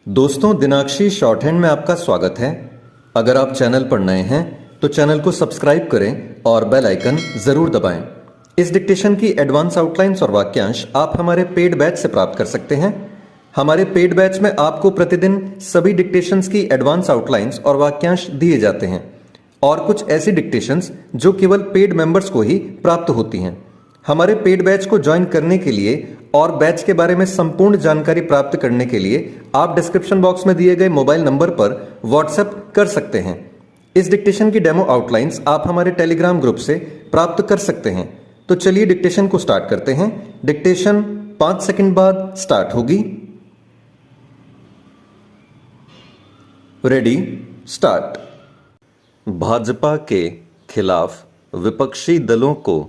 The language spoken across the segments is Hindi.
दोस्तों, दिनाक्षी शॉर्ट हैंड में आपका स्वागत है। अगर आप चैनल पर नए हैं तो चैनल को सब्सक्राइब करें और बेल आइकन जरूर दबाएं। इस डिक्टेशन की एडवांस आउटलाइंस और वाक्यांश आप हमारे पेड बैच से प्राप्त कर सकते हैं। हमारे पेड बैच में आपको प्रतिदिन सभी डिक्टेशंस की एडवांस आउटलाइंस और वाक्यांश दिए जाते हैं और कुछ ऐसी डिक्टेशंस जो केवल पेड मेंबर्स को ही प्राप्त होती हैं। हमारे पेड बैच को ज्वाइन करने के लिए और बैच के बारे में संपूर्ण जानकारी प्राप्त करने के लिए आप डिस्क्रिप्शन बॉक्स में दिए गए मोबाइल नंबर पर व्हाट्सएप कर सकते हैं। इस डिक्टेशन की डेमो आउटलाइंस आप हमारे टेलीग्राम ग्रुप से प्राप्त कर सकते हैं। तो चलिए डिक्टेशन को स्टार्ट करते हैं। डिक्टेशन 5 सेकंड बाद स्टार्ट होगी। Ready, start. भाजपा के खिलाफ विपक्षी दलों को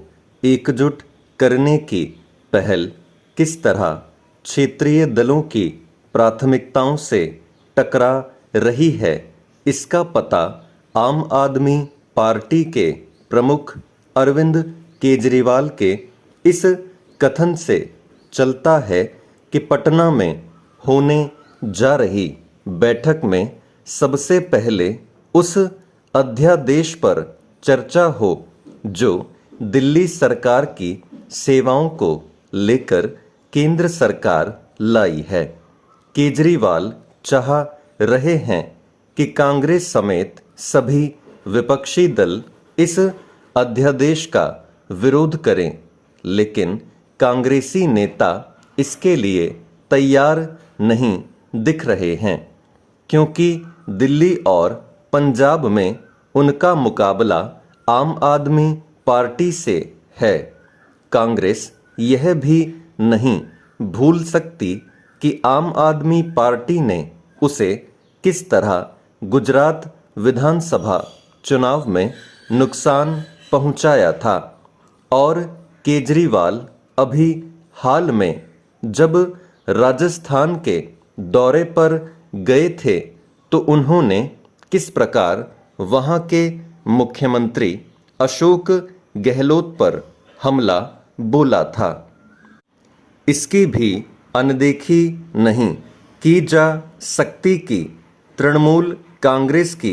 एकजुट करने की पहल किस तरह क्षेत्रीय दलों की प्राथमिकताओं से टकरा रही है, इसका पता आम आदमी पार्टी के प्रमुख अरविंद केजरीवाल के इस कथन से चलता है कि पटना में होने जा रही बैठक में सबसे पहले उस अध्यादेश पर चर्चा हो जो दिल्ली सरकार की सेवाओं को लेकर केंद्र सरकार लाई है। केजरीवाल चाह रहे हैं कि कांग्रेस समेत सभी विपक्षी दल इस अध्यादेश का विरोध करें, लेकिन कांग्रेसी नेता इसके लिए तैयार नहीं दिख रहे हैं क्योंकि दिल्ली और पंजाब में उनका मुकाबला आम आदमी पार्टी से है। कांग्रेस यह भी नहीं भूल सकती कि आम आदमी पार्टी ने उसे किस तरह गुजरात विधानसभा चुनाव में नुकसान पहुंचाया था और केजरीवाल अभी हाल में जब राजस्थान के दौरे पर गए थे तो उन्होंने किस प्रकार वहां के मुख्यमंत्री अशोक गहलोत पर हमला बोला था। इसकी भी अनदेखी नहीं की जा सकती कि तृणमूल कांग्रेस की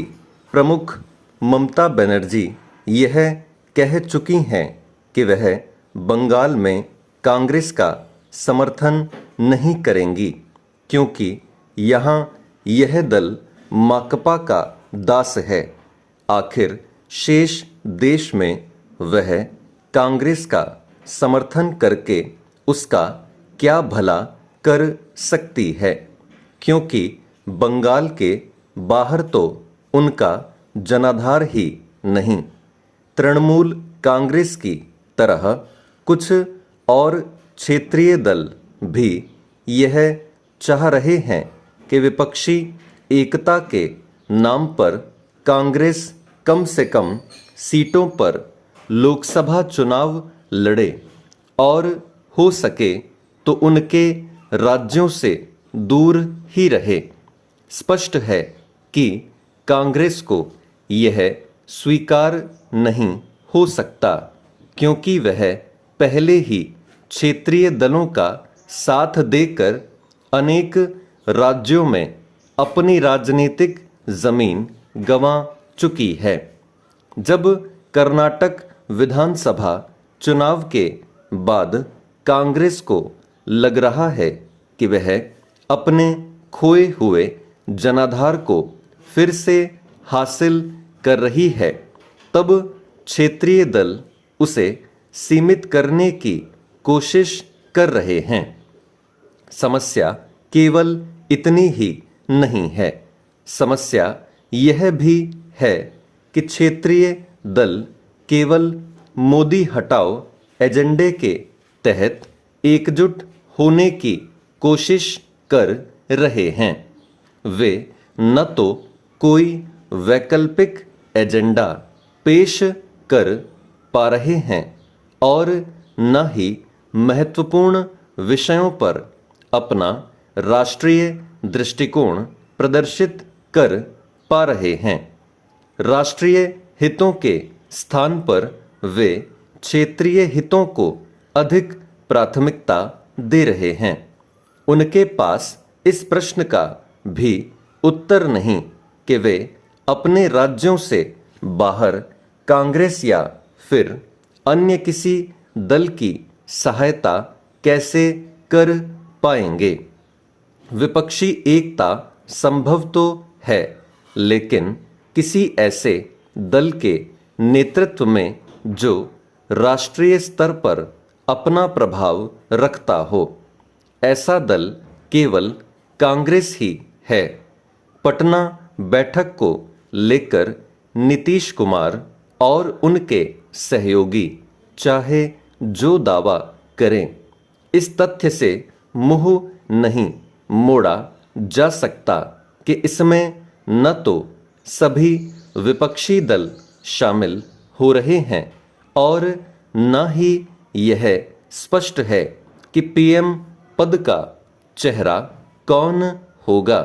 प्रमुख ममता बनर्जी यह कह चुकी हैं कि वह बंगाल में कांग्रेस का समर्थन नहीं करेंगी क्योंकि यहाँ यह दल माकपा का दास है। आखिर शेष देश में वह कांग्रेस का समर्थन करके उसका क्या भला कर सकती है क्योंकि बंगाल के बाहर तो उनका जनाधार ही नहीं। तृणमूल कांग्रेस की तरह कुछ और क्षेत्रीय दल भी यह चाह रहे हैं कि विपक्षी एकता के नाम पर कांग्रेस कम से कम सीटों पर लोकसभा चुनाव लड़े और हो सके तो उनके राज्यों से दूर ही रहे। स्पष्ट है कि कांग्रेस को यह स्वीकार नहीं हो सकता क्योंकि वह पहले ही क्षेत्रीय दलों का साथ देकर अनेक राज्यों में अपनी राजनीतिक जमीन गंवा चुकी है। जब कर्नाटक विधानसभा चुनाव के बाद कांग्रेस को लग रहा है कि वह अपने खोए हुए जनाधार को फिर से हासिल कर रही है, तब क्षेत्रीय दल उसे सीमित करने की कोशिश कर रहे हैं। समस्या केवल इतनी ही नहीं है, समस्या यह भी है कि क्षेत्रीय दल केवल मोदी हटाओ एजेंडे के तहत एकजुट होने की कोशिश कर रहे हैं। वे न तो कोई वैकल्पिक एजेंडा पेश कर पा रहे हैं और न ही महत्वपूर्ण विषयों पर अपना राष्ट्रीय दृष्टिकोण प्रदर्शित कर पा रहे हैं। राष्ट्रीय हितों के स्थान पर वे क्षेत्रीय हितों को अधिक प्राथमिकता दे रहे हैं। उनके पास इस प्रश्न का भी उत्तर नहीं कि वे अपने राज्यों से बाहर कांग्रेस या फिर अन्य किसी दल की सहायता कैसे कर पाएंगे। विपक्षी एकता संभव तो है, लेकिन किसी ऐसे दल के नेतृत्व में जो राष्ट्रीय स्तर पर अपना प्रभाव रखता हो। ऐसा दल केवल कांग्रेस ही है। पटना बैठक को लेकर नीतीश कुमार और उनके सहयोगी चाहे जो दावा करें, इस तथ्य से मुंह नहीं मोड़ा जा सकता कि इसमें न तो सभी विपक्षी दल शामिल हो रहे हैं और न ही यह स्पष्ट है कि पीएम पद का चेहरा कौन होगा।